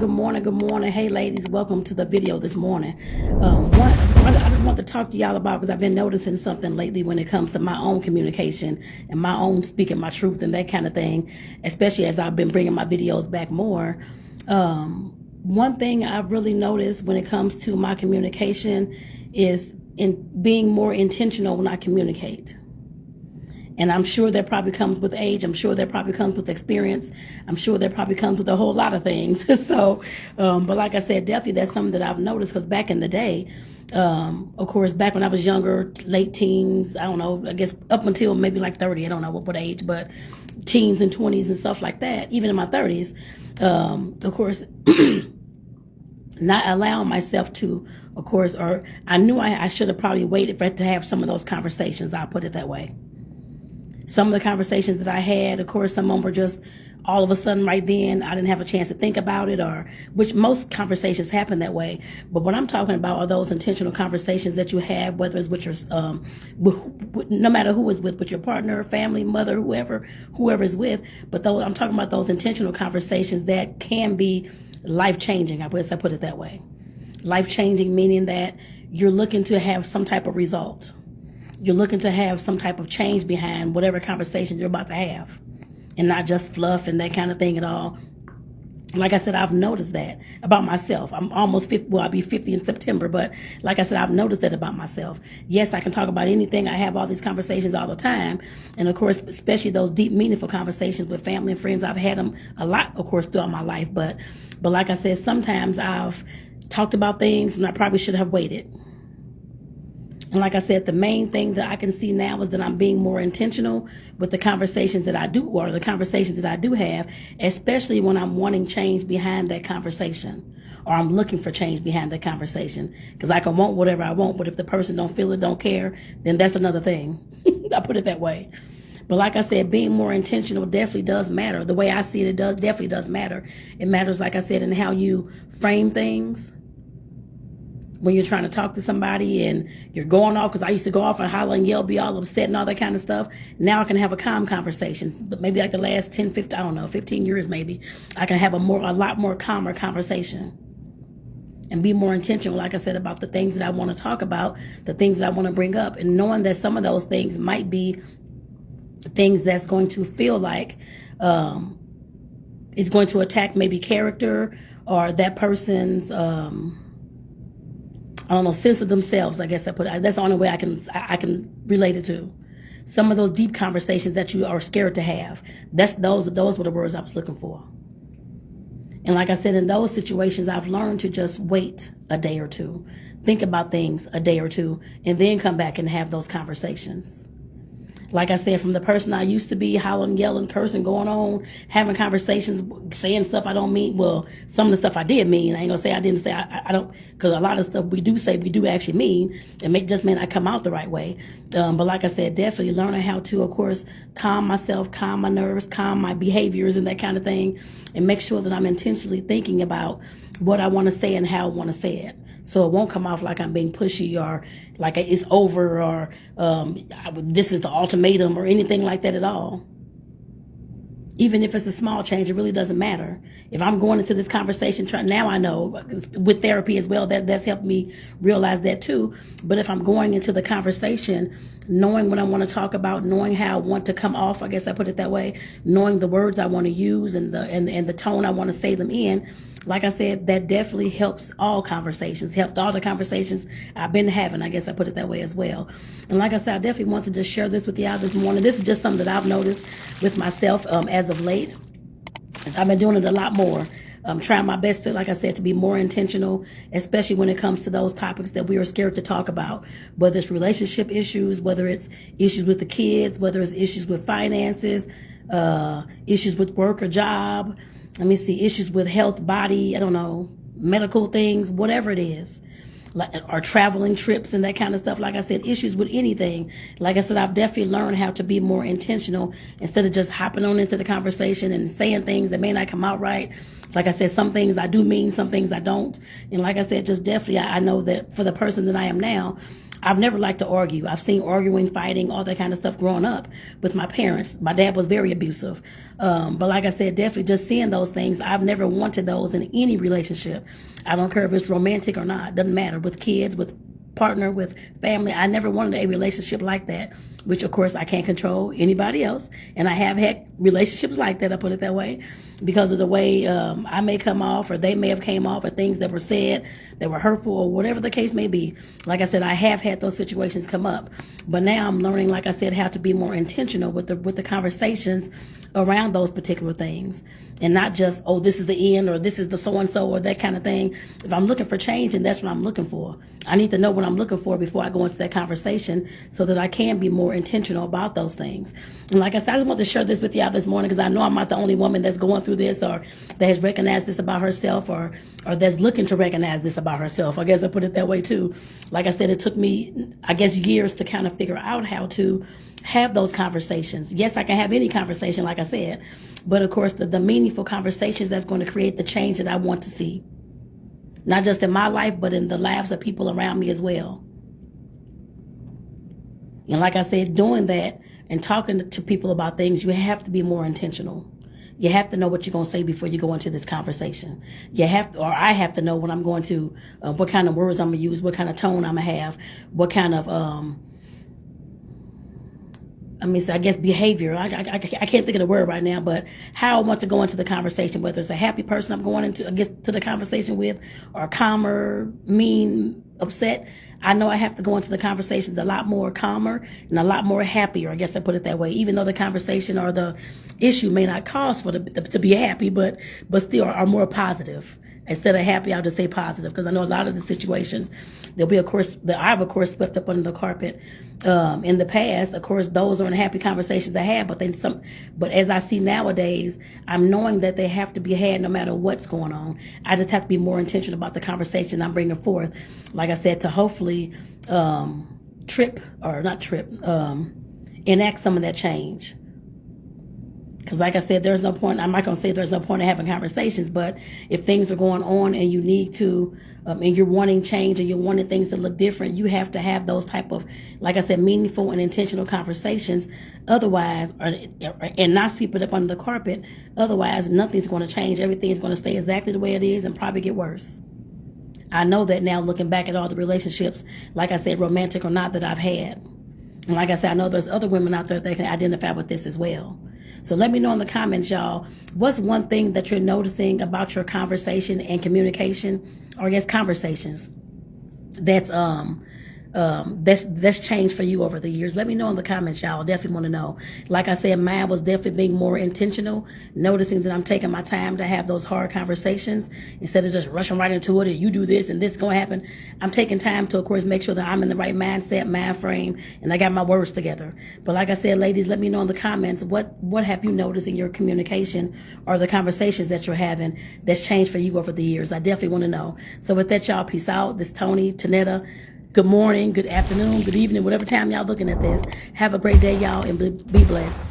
good morning, good morning. Hey, ladies, welcome to the video this morning. I just want to talk to y'all about, because I've been noticing something lately when it comes to my own communication and my own speaking my truth and that kind of thing, especially as I've been bringing my videos back more. One thing I've really noticed when it comes to my communication is in being more intentional when I communicate. And I'm sure that probably comes with age. I'm sure that probably comes with experience. I'm sure that probably comes with a whole lot of things. So, but like I said, definitely that's something that I've noticed, because back in the day, of course, back when I was younger, late teens, I don't know, I guess up until maybe like 30, I don't know what age, but teens and 20s and stuff like that, even in my 30s, of course, not allowing myself to, of course, or I knew I should have probably waited for it to have some of those conversations. I'll put it that way. Some of the conversations that I had, of course, some of them were just all of a sudden right then. I didn't have a chance to think about it, or which most conversations happen that way. But what I'm talking about are those intentional conversations that you have, whether it's with your, no matter who is with your partner, family, mother, whoever is with. But though I'm talking about those intentional conversations that can be life-changing. I guess I put it that way. Life-changing meaning that you're looking to have some type of result. You're looking to have some type of change behind whatever conversation you're about to have, and not just fluff and that kind of thing at all. Like I said, I've noticed that about myself. I'm almost 50, well, I'll be 50 in September, but like I said, I've noticed that about myself. Yes, I can talk about anything. I have all these conversations all the time. And of course, especially those deep, meaningful conversations with family and friends, I've had them a lot, of course, throughout my life. But like I said, sometimes I've talked about things when I probably should have waited. And like I said, the main thing that I can see now is that I'm being more intentional with the conversations that I do, or the conversations that I do have, especially when I'm wanting change behind that conversation, or I'm looking for change behind that conversation. Because I can want whatever I want, but if the person don't feel it, don't care, then that's another thing. I put it that way. But like I said, being more intentional definitely does matter. The way I see it, definitely does matter. It matters, like I said, in how you frame things. When you're trying to talk to somebody and you're going off, because I used to go off and holler and yell, be all upset and all that kind of stuff. Now I can have a calm conversation. But maybe like the last 10, 15, I don't know, 15 years maybe, I can have a lot more calmer conversation and be more intentional, like I said, about the things that I want to talk about, the things that I want to bring up, and knowing that some of those things might be things that's going to feel like it's going to attack maybe character, or that person's I don't know, sense of themselves. I guess that's the only way I can relate it to. Some of those deep conversations that you are scared to have. Those were the words I was looking for. And like I said, in those situations, I've learned to just wait a day or two, think about things a day or two, and then come back and have those conversations. Like I said, from the person I used to be, hollering, yelling, cursing, going on, having conversations, saying stuff I don't mean. Well, some of the stuff I did mean. I ain't gonna say I didn't say. I don't, because a lot of stuff we do say, we do actually mean. It just may not come out the right way. But like I said, definitely learning how to, of course, calm myself, calm my nerves, calm my behaviors and that kind of thing, and make sure that I'm intentionally thinking about what I want to say and how I want to say it. So it won't come off like I'm being pushy, or like it's over, or this is the ultimatum, or anything like that at all. Even if it's a small change, it really doesn't matter. If I'm going into this conversation, now I know with therapy as well, that's helped me realize that too. But if I'm going into the conversation, knowing what I want to talk about, knowing how I want to come off, I guess I put it that way, knowing the words I want to use and the tone I want to say them in, like I said, that definitely helps all conversations, helped all the conversations I've been having. I guess I put it that way as well. And like I said, I definitely want to just share this with y'all this morning. This is just something that I've noticed with myself as of late. I've been doing it a lot more. I'm trying my best to, like I said, to be more intentional, especially when it comes to those topics that we are scared to talk about, whether it's relationship issues, whether it's issues with the kids, whether it's issues with finances, issues with work or job. Let me see, issues with health, body, I don't know, medical things, whatever it is, like, or traveling trips and that kind of stuff. Like I said, issues with anything. Like I said, I've definitely learned how to be more intentional instead of just hopping on into the conversation and saying things that may not come out right. Like I said, some things I do mean, some things I don't. And like I said, just definitely, I know that for the person that I am now, I've never liked to argue. I've seen arguing, fighting, all that kind of stuff growing up with my parents. My dad was very abusive. But like I said, definitely just seeing those things, I've never wanted those in any relationship. I don't care if it's romantic or not. Doesn't matter. With kids, with partner, with family, I never wanted a relationship like that, which of course I can't control anybody else. And I have had relationships like that, I put it that way, because of the way I may come off, or they may have came off, or things that were said that were hurtful, or whatever the case may be. Like I said, I have had those situations come up, but now I'm learning, like I said, how to be more intentional with the conversations around those particular things, and not just, oh, this is the end, or this is the so-and-so, or that kind of thing. If I'm looking for change, and that's what I'm looking for, I need to know what I'm looking for before I go into that conversation, so that I can be more intentional about those things. And like I said, I just want to share this with y'all this morning, because I know I'm not the only woman that's going through this, or that has recognized this about herself, or that's looking to recognize this about herself. I guess I put it that way too. Like I said, it took me, I guess, years to kind of figure out how to have those conversations. Yes, I can have any conversation, like I said, but of course the meaningful conversations that's going to create the change that I want to see, not just in my life, but in the lives of people around me as well. And like I said, doing that and talking to people about things, you have to be more intentional. You have to know what you're going to say before you go into this conversation. You have to, or I have to know what I'm going to, what kind of words I'm going to use, what kind of tone I'm going to have, what kind of, I guess behavior. I can't think of the word right now, but how I want to go into the conversation, whether it's a happy person I'm going into, I guess, to the conversation with, or calmer, mean, upset. I know I have to go into the conversations a lot more calmer and a lot more happier. I guess I put it that way, even though the conversation or the issue may not cause for to be happy, but still are more positive. Instead of happy, I'll just say positive, because I know a lot of the situations there'll be, of course, that I've, of course, swept up under the carpet in the past. Of course, those aren't happy conversations I had, but as I see nowadays, I'm knowing that they have to be had no matter what's going on. I just have to be more intentional about the conversation I'm bringing forth. Like I said, to hopefully enact some of that change. Because like I said, there's no point, I'm not going to say there's no point in having conversations, but if things are going on and you need to, and you're wanting change and you're wanting things to look different, you have to have those type of, like I said, meaningful and intentional conversations. Otherwise, and not sweep it up under the carpet. Otherwise, nothing's going to change. Everything's going to stay exactly the way it is and probably get worse. I know that now, looking back at all the relationships, like I said, romantic or not, that I've had. And like I said, I know there's other women out there that can identify with this as well. So let me know in the comments, y'all, what's one thing that you're noticing about your conversation and communication, or I guess conversations, that's changed for you over the years. Let me know in the comments, y'all. Definitely want to know. Like I said, mine was definitely being more intentional, noticing that I'm taking my time to have those hard conversations instead of just rushing right into it, or you do this and this is going to happen. I'm taking time to, of course, make sure that I'm in the right mindset, mind frame, and I got my words together. But like I said, ladies, let me know in the comments, what have you noticed in your communication or the conversations that you're having that's changed for you over the years? I definitely want to know. So with that, y'all, peace out. This is Tonetta. Good morning, good afternoon, good evening, whatever time y'all looking at this. Have a great day, y'all, and be blessed.